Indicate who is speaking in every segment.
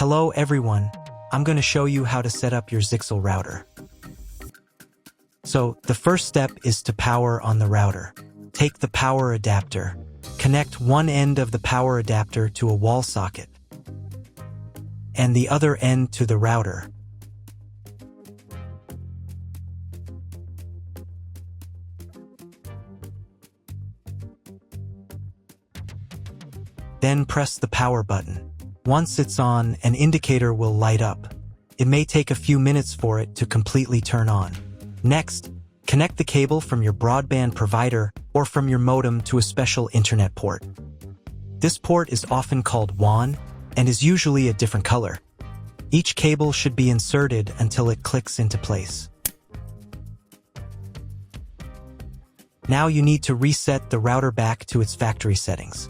Speaker 1: Hello everyone, I'm going to show you how to set up your Zyxel router. So, the first step is to power on the router. Take the power adapter. Connect one end of the power adapter to a wall socket and the other end to the router. Then press the power button. Once it's on, an indicator will light up. It may take a few minutes for it to completely turn on. Next, connect the cable from your broadband provider or from your modem to a special internet port. This port is often called WAN and is usually a different color. Each cable should be inserted until it clicks into place. Now you need to reset the router back to its factory settings.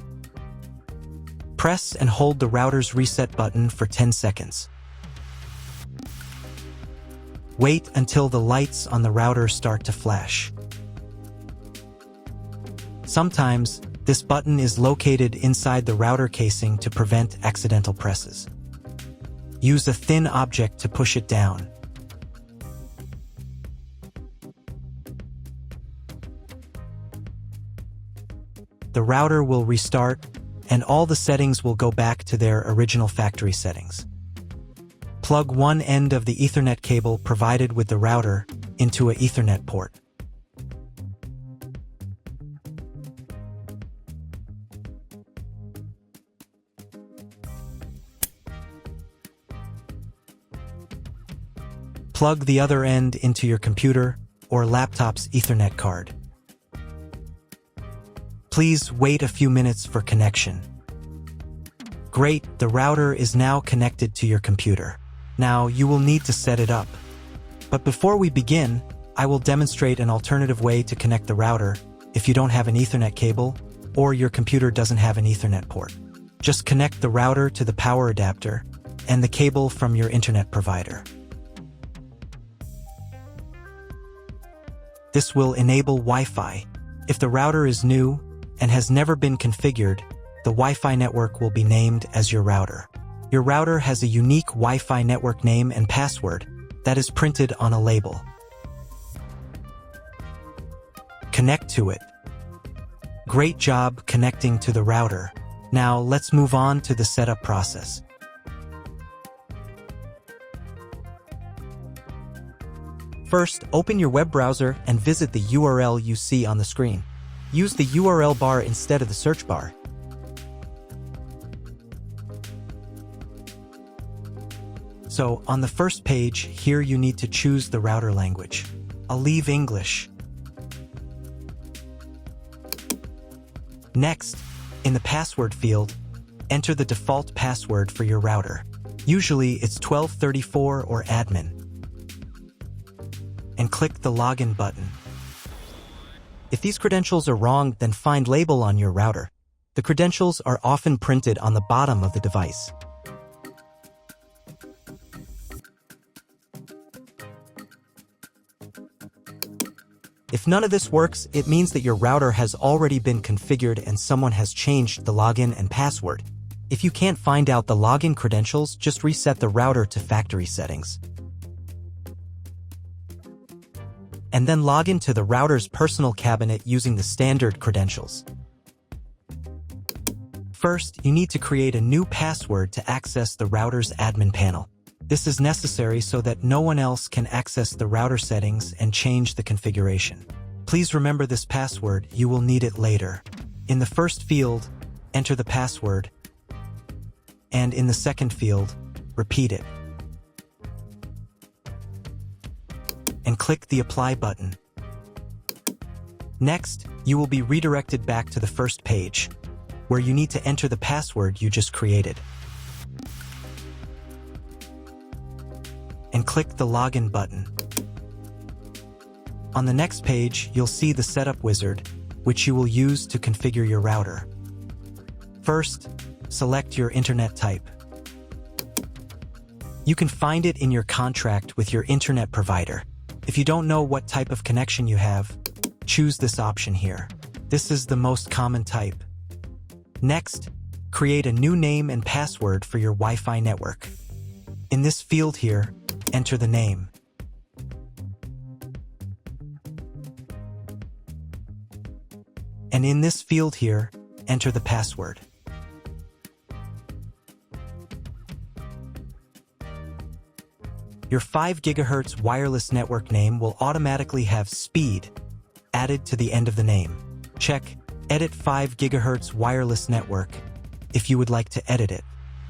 Speaker 1: Press and hold the router's reset button for 10 seconds. Wait until the lights on the router start to flash. Sometimes, this button is located inside the router casing to prevent accidental presses. Use a thin object to push it down. The router will restart, and all the settings will go back to their original factory settings. Plug one end of the Ethernet cable provided with the router into an Ethernet port. Plug the other end into your computer or laptop's Ethernet card. Please wait a few minutes for connection. Great, the router is now connected to your computer. Now you will need to set it up. But before we begin, I will demonstrate an alternative way to connect the router if you don't have an Ethernet cable or your computer doesn't have an Ethernet port. Just connect the router to the power adapter and the cable from your internet provider. This will enable Wi-Fi. If the router is new and has never been configured, the Wi-Fi network will be named as your router. Your router has a unique Wi-Fi network name and password that is printed on a label. Connect to it. Great job connecting to the router. Now let's move on to the setup process. First, open your web browser and visit the URL you see on the screen. Use the URL bar instead of the search bar. So, on the first page, here you need to choose the router language. I'll leave English. Next, in the password field, enter the default password for your router. Usually, it's 1234 or admin. And click the login button. If these credentials are wrong, then find label on your router. The credentials are often printed on the bottom of the device. If none of this works, it means that your router has already been configured and someone has changed the login and password. If you can't find out the login credentials, just reset the router to factory settings. And then log into the router's personal cabinet using the standard credentials. First, you need to create a new password to access the router's admin panel. This is necessary so that no one else can access the router settings and change the configuration. Please remember this password, you will need it later. In the first field, enter the password, and in the second field, repeat it. And click the Apply button. Next, you will be redirected back to the first page, where you need to enter the password you just created. And click the Login button. On the next page, you'll see the Setup wizard, which you will use to configure your router. First, select your internet type. You can find it in your contract with your internet provider. If you don't know what type of connection you have, choose this option here. This is the most common type. Next, Create a new name and password for your Wi-Fi network. In this field here, enter the name. And in this field here, enter the password. Your 5 GHz wireless network name will automatically have speed added to the end of the name. Check Edit 5 GHz wireless network if you would like to edit it.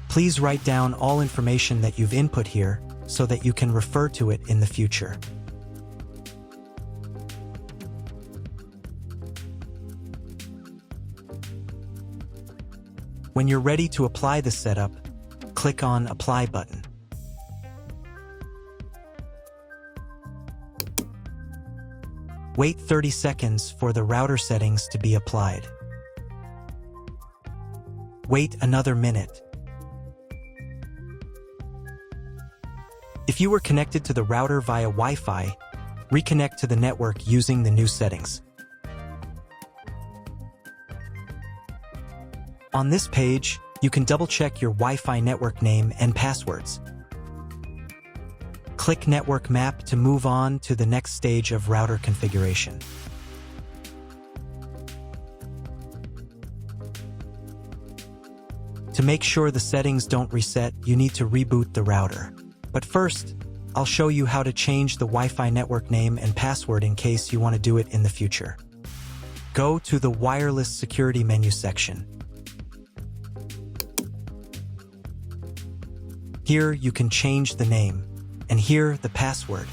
Speaker 1: Please write down all information that you've input here so that you can refer to it in the future. When you're ready to apply the setup, click on Apply button. Wait 30 seconds for the router settings to be applied. Wait another minute. If you were connected to the router via Wi-Fi, reconnect to the network using the new settings. On this page, you can double-check your Wi-Fi network name and passwords. Click Network Map to move on to the next stage of router configuration. To make sure the settings don't reset, you need to reboot the router. But first, I'll show you how to change the Wi-Fi network name and password in case you want to do it in the future. Go to the Wireless Security menu section. Here you can change the name, and here the password.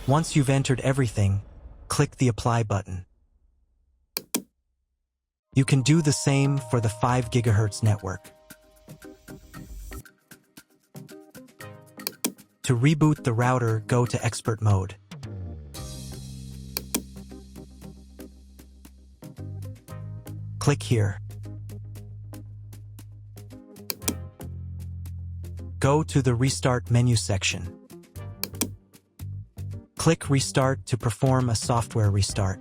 Speaker 1: Once you've entered everything, click the Apply button. You can do the same for the 5 GHz network. To reboot the router, go to Expert Mode. Click here. Go to the Restart menu section. Click Restart to perform a software restart.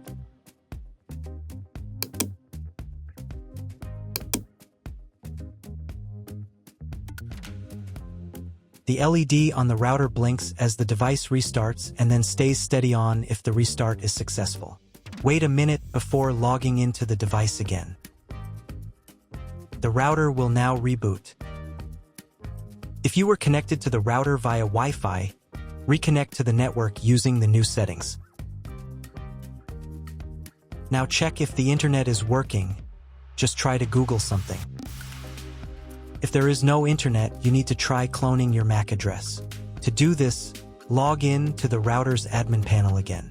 Speaker 1: The LED on the router blinks as the device restarts and then stays steady on if the restart is successful. Wait a minute before logging into the device again. The router will now reboot. If you were connected to the router via Wi-Fi, reconnect to the network using the new settings. Now check if the internet is working. Just try to Google something. If there is no internet, you need to try cloning your MAC address. To do this, log in to the router's admin panel again.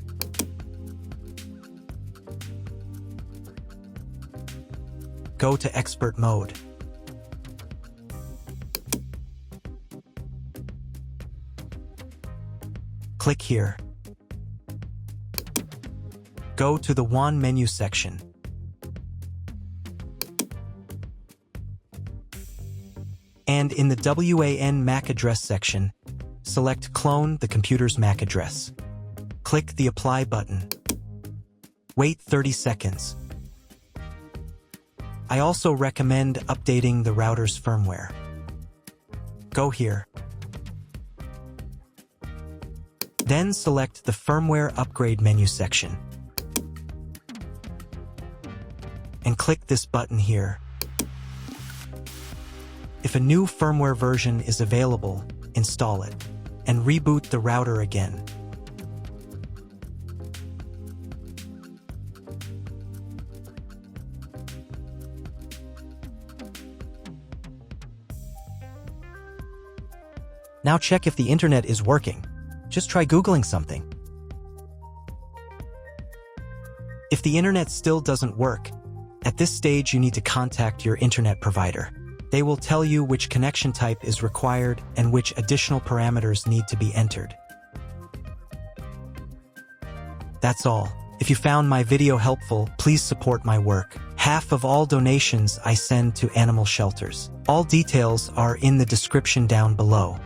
Speaker 1: Go to Expert Mode. Click here. Go to the WAN menu section. And in the WAN MAC address section, select Clone the computer's MAC address. Click the Apply button. Wait 30 seconds. I also recommend updating the router's firmware. Go here. Then select the Firmware Upgrade menu section. And click this button here. If a new firmware version is available, install it, and reboot the router again. Now check if the internet is working. Just try Googling something. If the internet still doesn't work, at this stage you need to contact your internet provider. They will tell you which connection type is required and which additional parameters need to be entered. That's all. If you found my video helpful, please support my work. Half of all donations I send to animal shelters. All details are in the description down below.